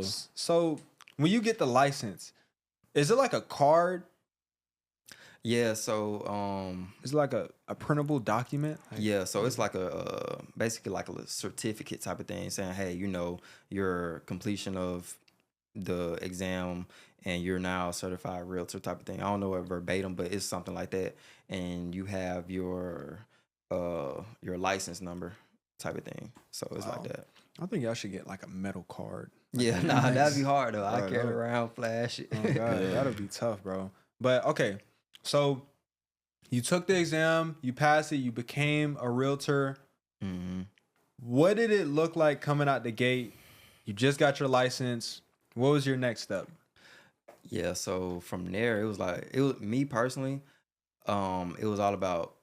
though. So when you get the license, is it like a card? Yeah, so Is it like a printable document? Like, yeah, so it's like a basically like a certificate type of thing saying, hey, you know, your completion of the exam and you're now a certified realtor type of thing. I don't know it verbatim, but it's something like that. And you have your license number type of thing. So it's like Wow. that. I think y'all should get like a metal card. Yeah, Like, nah, that'd be hard though. I Right, carry oh. around, flash it. Oh god, Yeah. that'll be tough, bro. But okay, so you took the exam, you passed it, you became a realtor. hmm What did it look like coming out the gate? You just got your license. What was your next step? Yeah, so from there it was me personally, it was all about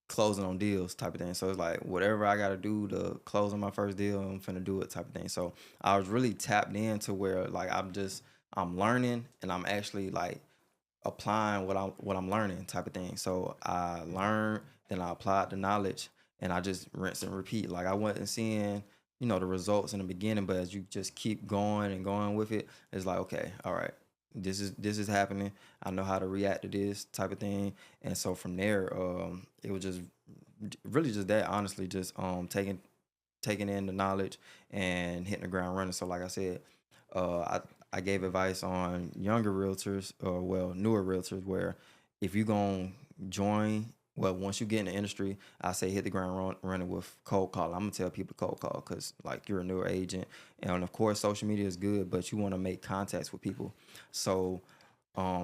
closing on deals type of thing. So it's like whatever I gotta do to close on my first deal, I'm finna do it type of thing. So I was really tapped into where like I'm learning and I'm actually like applying what I'm learning type of thing. So I learned, then I applied the knowledge, and I just rinse and repeat. Like I wasn't seeing, you know, the results in the beginning, but as you just keep going and going with it, it's like, okay, all right, this is happening. I know how to react to this type of thing, and so from there, it was just really just that. Honestly, just taking in the knowledge and hitting the ground running. So like I said, I gave advice on younger realtors, or well, newer realtors, where if you gonna join, well, once you get in the industry, I say hit the ground running with cold call. I'm gonna tell people to cold call because like you're a newer agent, and of course social media is good, but you want to make contacts with people. So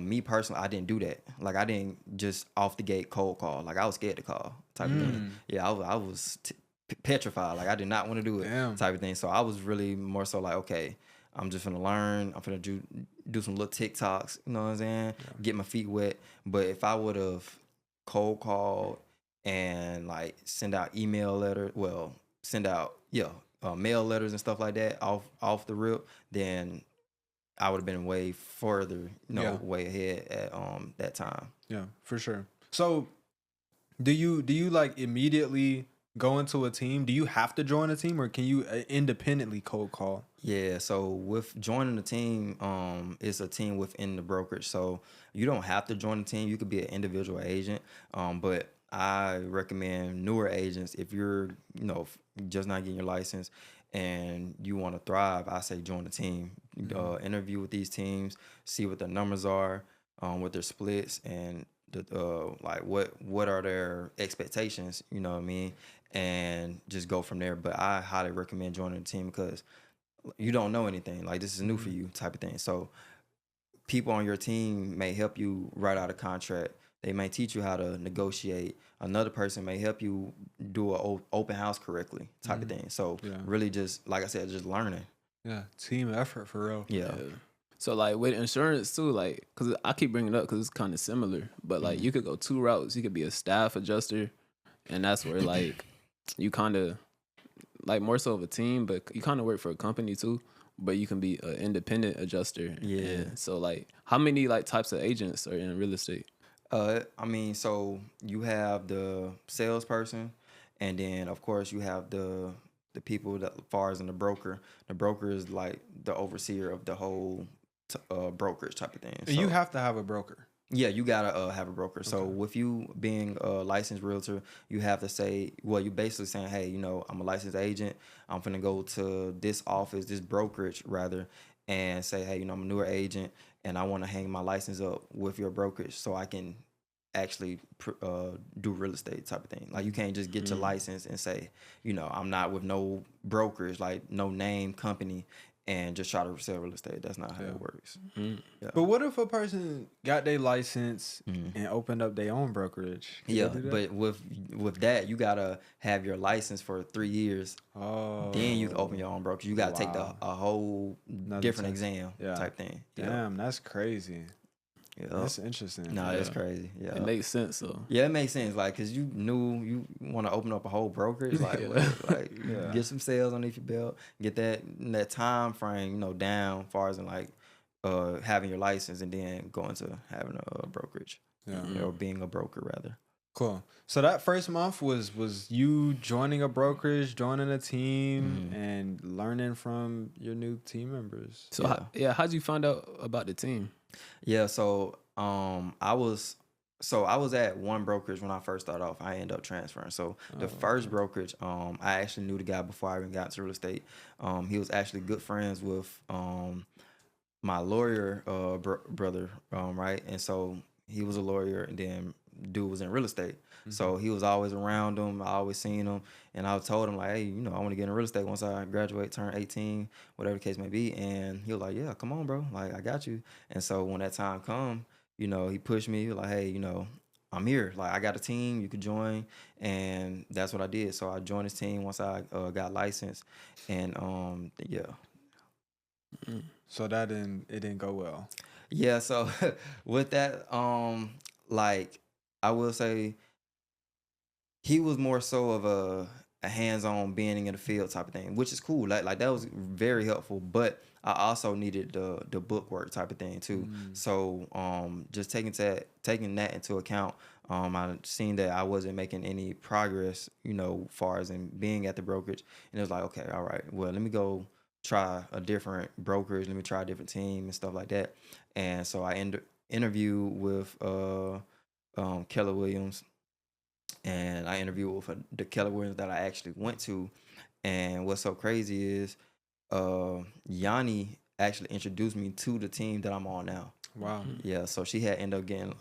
me personally, I didn't do that. Like I didn't just off the gate cold call. Like I was scared to call type of thing. Yeah, I was petrified. Like I did not want to do it Damn. type of thing. So I was really more so like, okay, I'm just gonna learn. I'm gonna do some little TikToks. You know what I'm saying? Get my feet wet. But if I would have cold called and like send out mail letters and stuff like that off the rip, then I would have been way further, way ahead at that time. Yeah, for sure. So do you like immediately go into a team? Do you have to join a team, or can you independently cold call? Yeah, so with joining the team, it's a team within the brokerage. So you don't have to join the team. You could be an individual agent, but I recommend newer agents if you're, just not getting your license and you want to thrive. I say join the team. Interview with these teams, see what their numbers are, what their splits, and like what are their expectations. You know what I mean, and just go from there. But I highly recommend joining the team because you don't know anything. Like this is new for you type of thing. So people on your team may help you write out a contract. They may teach you how to negotiate. Another person may help you do an open house correctly type of thing. So really just, like I said, just learning. Yeah, team effort for real. Yeah. So like with insurance too, like, cause I keep bringing it up because it's kind of similar, but like you could go two routes. You could be a staff adjuster, and that's where like you kind of like more so of a team, but you kind of work for a company too. But you can be an independent adjuster. Yeah. And so like, how many like types of agents are in real estate? So you have the salesperson, and then of course you have the people that far as in the broker. The broker is like the overseer of the whole brokerage type of thing. So, you have to have a broker. Yeah, you gotta have a broker. Okay. So with you being a licensed realtor, you have to say, well, you basically saying, hey, I'm a licensed agent. I'm finna go to this office, this brokerage rather, and say, hey, I'm a newer agent, and I want to hang my license up with your brokerage so I can actually do real estate type of thing. Like you can't just get your license and say, I'm not with no brokerage, like no name company, and just try to sell real estate. That's not how it works. Yeah. But what if a person got their license and opened up their own brokerage? Can but with that, you gotta have your license for 3 years. Oh, then you can open your own brokerage. You gotta take a whole different exam type thing. Damn, that's crazy. Yeah. That's interesting. No, that's crazy. Yeah, it makes sense though. Yeah, it makes sense. Like, cause you knew you want to open up a whole brokerage. Like, get some sales underneath your belt. Get that time frame, down, as far as in like having your license, and then going to having a brokerage. Or being a broker rather. Cool. So that first month was you joining a brokerage, joining a team, and learning from your new team members. So how'd you find out about the team? Yeah, so I was at one brokerage when I first started off. I ended up transferring. So the first brokerage, I actually knew the guy before I even got into real estate. He was actually good friends with my lawyer brother, right? And so he was a lawyer, and then dude was in real estate. So he was always around him. I always seen him, and I told him like, hey, I want to get in real estate once I graduate, turn 18, whatever the case may be. And he was like, yeah, come on, bro. Like, I got you. And so when that time come, he pushed me. He was like, hey, I'm here. Like, I got a team. You could join. And that's what I did. So I joined his team once I got licensed. And yeah. So it didn't go well. Yeah. So with that, like, I will say he was more so of a hands-on being in the field type of thing, which is cool. Like that was very helpful. But I also needed the book work type of thing too. So just taking that into account, I seen that I wasn't making any progress, far as in being at the brokerage, and it was like, okay, all right, well, let me go try a different brokerage. Let me try a different team and stuff like that. And so I interviewed with Keller Williams. And I interviewed with the Keller Williams that I actually went to. And what's so crazy is Yanni actually introduced me to the team that I'm on now. Wow. Yeah, so she had ended up getting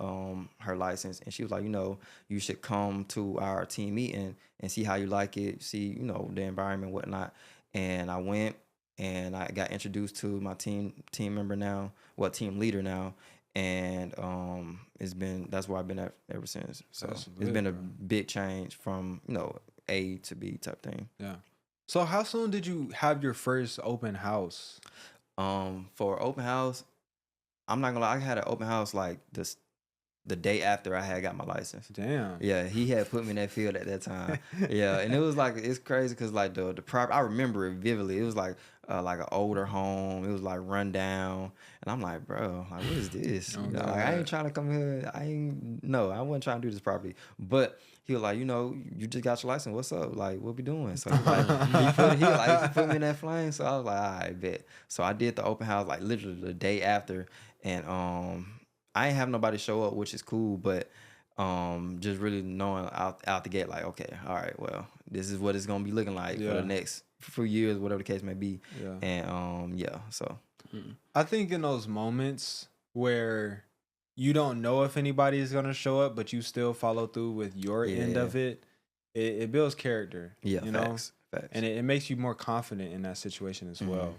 her license, and she was like, you should come to our team meeting and see how you like it, see, the environment, whatnot. And I went, and I got introduced to my team member now, team leader now. And that's where I've been at ever since. So it's been a big change from A to B type thing. Yeah. So how soon did you have your first open house? For open house, I'm not gonna lie, I had an open house like the day after I had got my license. Damn. Yeah, he had put me in that field at that time. Yeah, and it was like, it's crazy because like the property, I remember it vividly. It was like an older home. It was like run down, and I'm like, bro, like, what is this? Oh, like, I ain't trying to come here. I wasn't trying to do this property. But he was like, you just got your license. What's up? Like, what we doing? So he put me in that flame. So I was like, all right, bet. So I did the open house like literally the day after, and I ain't have nobody show up, which is cool, but just really knowing out the gate, like, okay, all right, well, this is what it's gonna be looking like for the next few years, whatever the case may be. Yeah. And so I think in those moments where you don't know if anybody is gonna show up, but you still follow through with your end of it, it builds character. Yeah, facts. And it makes you more confident in that situation as well.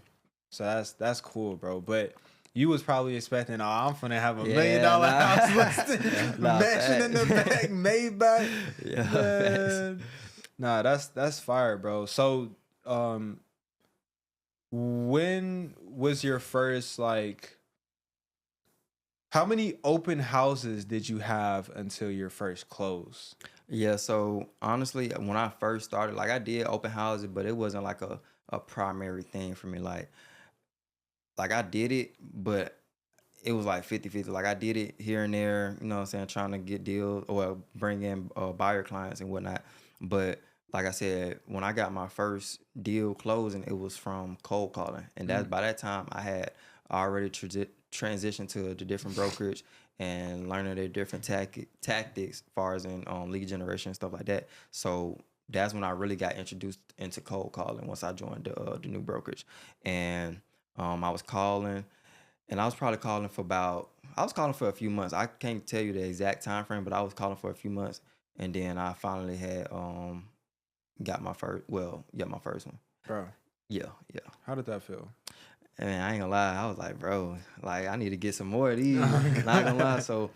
So that's cool, bro. But you was probably expecting, I'm finna have $1 million house listed, mansion in the back, Maybach. Yeah, nah, that's fire, bro. So, when was your first how many open houses did you have until your first close? Yeah, so honestly, when I first started, like I did open houses, but it wasn't like a primary thing for me. Like I did it, but it was like 50-50. Like I did it here and there, you know what I'm saying, trying to get deals or bring in buyer clients and whatnot. But like I said, when I got my first deal closing, it was from cold calling. And by that time, I had already transitioned to the different brokerage and learning their different tactics as far as in lead generation and stuff like that. So that's when I really got introduced into cold calling once I joined the new brokerage. And I was calling, and I was probably calling for a few months. I can't tell you the exact time frame, but I was calling for a few months, and then I finally had got my first one. Bro. Yeah. How did that feel? And I ain't gonna lie, I was like, bro, like I need to get some more of these. Not gonna lie. So